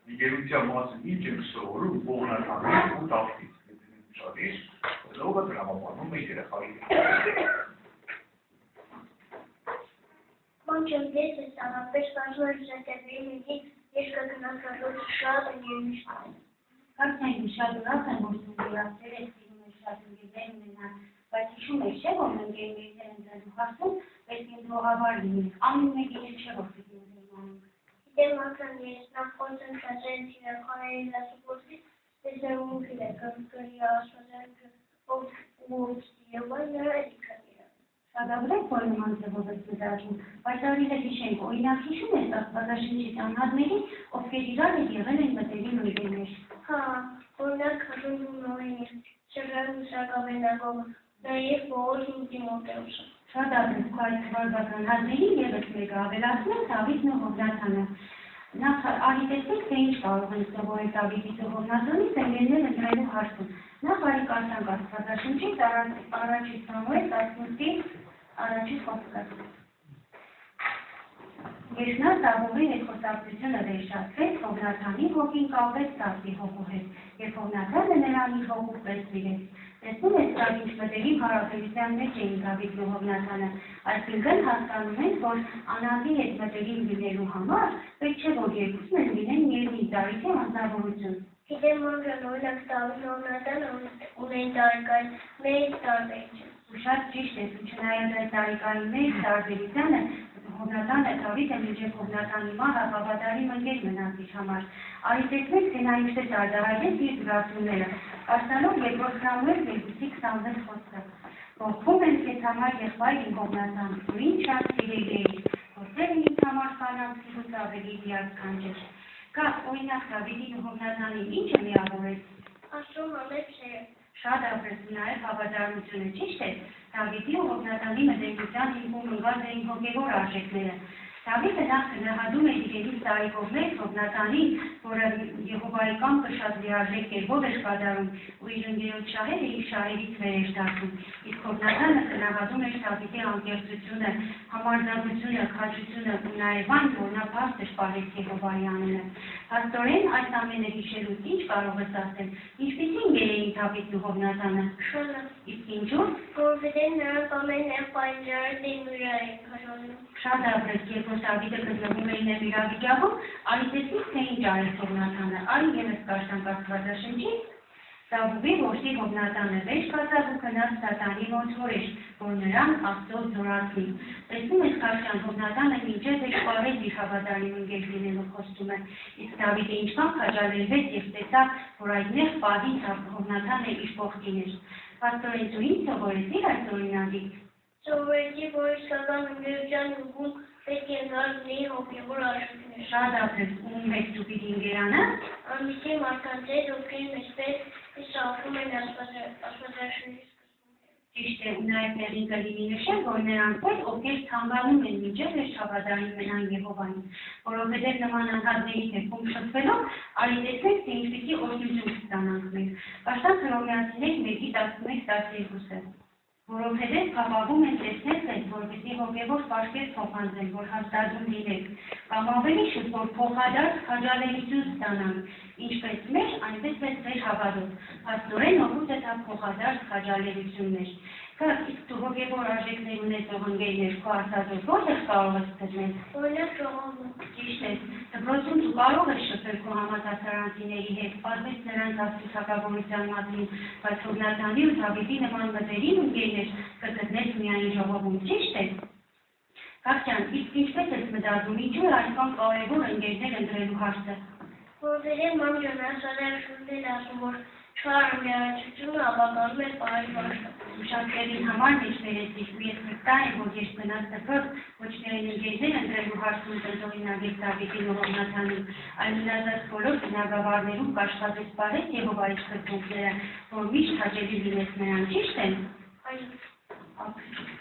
Իգերության մասին ինչ ենք սովորում ողնականից ու տախտից, շատից, լողը տրամապանում է երեխայի։ Մանչեմ ես ես անապես վազոր զետևի միտից ես կգնացալոց շատ են երմիշտային։ Կարծենք շատ ուրախ եմ, որ սունդիրացեր է սիրում է շատ ընգեզեր ունենան, բայց հիշում է չէ, որ մենք ընգեզեր են ձեզ հաստում, պետք է դողավար լինենք, ամեն մեկին է չէ, որ պիտի ունենանք։ Գիտեմ ական ես նախորդ ընթացել թիրախաների լասուպորտից, տեսերունքիր է կրկրի ասվածանքը ով և այլ նրա էդիքան իրան։ Շադավրեք, որ նման ձևով եք դրավում, բայց արիլ է հիշենք, օրինակ հիշում ես աստվածաշնչի տանհատների, ովքեր իրար է եղել են մտերի նույններ։ Հա, օրինակ հաշուն ու նորին շրան ու շագավենակով, նաև բոլոր ինձի մոտերուսը։ Շատ ապրես այդ վարդական հատների ևս մեկը ավելացնել Դավիթն ու Հովնաթանը։ Նախ արիտեցեք, թե ինչ կարող են սովորել Դավիթից ու Հովնաթանից ընկերներ ընտրելու հարցում։ Նախ արի կարդանք Աստվածաշնչից առաջի Սամուել 18-ի առաջի խոսքը։ Երբ նա Սաղմոյի հետ խոսակցությունը վերջացրեց, Հովնաթանի հոգին կապվեց Դավթի հոգու հետ, և Հովնաթանը նրան իր հոգու պես սիրեց։ Տեսնում ես, դա ինչ մտերիմ հարաբերության մեջ էին Դավիթն ու Հովնաթանը, այսինքն հասկանում ենք, որ Անահատի հետ մտերիմ լինելու համար պետք չէ, որ երկուսն են լինեն միևնույն տարիքի անձնավորություն։ Գիտեմ մանրան օրինակ Դավիթն ու Հովնաթանը ունեն տարիքային մեծ տարբերություն։ Ու շատ ճիշտ ես, ու չնայած այդ տարիքային մեծ տարբերությանը, Հովնաթանը Դավիթը մինչև Հովնաթանի մահը հավատարիմ ընկեր մնաց իր համար։ Արի տեսնենք, թե նա ինչպես արտահայտեց իր զգացումները, կարդալով Երկրորդ Սամուել 2:26 խոսքը։ Ողջունում եմ քեզ համար եղբայր իմ Հովնաթան, ու ինչ շատ սիրելի էի, որտեղ ինձ համար կանանց սիրուց ավելի հիասքանչ էր։ Կա օրինակ Դավիթին ու Հովնաթանին ինչ է միավորեց։ Աստծո համեծ սերը։ Շատ ապրես ու նաև հավատարմությունը, ճիշտ է, Դավիթի ու Հովնաթանի մտերմության հիմքում ընկած էին հոգևոր արժեքները։ Դավիթը նախ գնահատում էր իրենից տարիքով մեծ Հովնաթանին, որը Եհովայի կամքը շատ լիարժեք կերպով էր կատարում, ու իր ընկերոջ շահերը իր շահերից վեր էր դարձում, իսկ Հովնաթանը գնահատում էր Դավիթի անկեղծությունը, համարձակությունը, քաջությունը ու նաև այն, որ նա փաստ էր պահեց Եհովայի անունը։ Փաստորեն այս ամենը հիշելուց ինչ կարող ես ասել, ինչպիսի ընկեր էին Դավիթն ու Հովնաթանը։ Շանը։ Իսկ ինչու՞։ Որովհետև նրանք ամենն եղբայրները նույնրա էին քաշանում։ Շատ ապրես, երբ որ Դավիթը գտնվում էր նվիրավիճակում, արի տեսնենք, թե ինչ արեց Հովնաթանը, արի ևս կարդանք Աստվածաշնչից, Սաղմոյի որդի Հովնաթանը վեր կացավ ու գնաց Դատանի մոտ հորեր, որ նրան Աստծո զորացնի։ Տեսնում ես, կարճան Հովնաթանը մինչև էլ պարեց իր հավատարիմ ընկեր լինելու խոստումը, իսկ Դավիթը ինչքան քաջալերվեց և տեսավ, որ այդ նեղ պահին Հովնաթանը իր կողքին էր։ Փաստորեն դու ինչ սովորեցիր այս օրինակից։ Սովորեցի, որ իսկական ընկերության ուղում պետք է լինի հոգևոր արժեքներ։ Շատ ապրես, ում հետ դու պիտի ընկերանաս։ Անմիջի մարդկանց հետ, ովքեր մեջպես սավքում են Աստվածաշնչի Ճիշտ է, ու նաև տեղին կլինի նշել, որ նրանց հետ, ովքեր ցանկանում են մինչև վերջ հավատարիմ մնան Եհովային, որովհետև նման անհատների դեպքում շփվելով, արի տեսնենք, թե ինչպիսի օրհնություն կստանանք մենք։ Կարդանք Հռոմեացիներ 1:11-12-ը։ Որովհետև փափագում են տեսնել ձեզ, որպեսզի հոգևոր պարգև փոխանցեն, որ հաստատում լինեք, կամ ավելի շուտ, որ փոխադարձ քաջալերություն ստանանք, ինչպես մեր, այնպես էլ ձեր հավատով։ Փաստորեն օգուտը դա փոխադարձ քաջալերություններ։ Կարգ, իսկ դու հոգևոր արժեքներ ունեցող ընկերներ քո արտադրող որտեղ կարող ես գտնել։ Օրինակ ժողովում։ Ճիշտ է, դպրոցում դու կարող ես շփվել քո համադասարանցիների հետ, պատմել նրանց աստվածակավորության մասին, բայց Հովնաթանի ու Դավիթի նման մտերիմ ընկերներ կգտնես միայն ժողովում, ճիշտ է։ Կարճան, իսկ ինչպես ես մտածում, ինչու է այսքան կարևոր ընկերներ ընտրելու հարցը։ Որովհետև մանջան Աստվածաշունչն ասում, որ չար ընկերությունը ապագանում է բարի վարքը։ Շատերին համար մեջբերեցիք, ու ես վստահ եմ, որ երբ գնաս դպրոց, ոչ միայն ընկերներ ընտրելու հարցում տնօրինագետ Դավիթին ու Հովնաթանին, այլ մնացած բոլոր բնակավարներում կաշխատես պահես Եհովայի սկզբունքները, որ միշտ հաճելի լինես նրան, ճիշտ է։ Այո։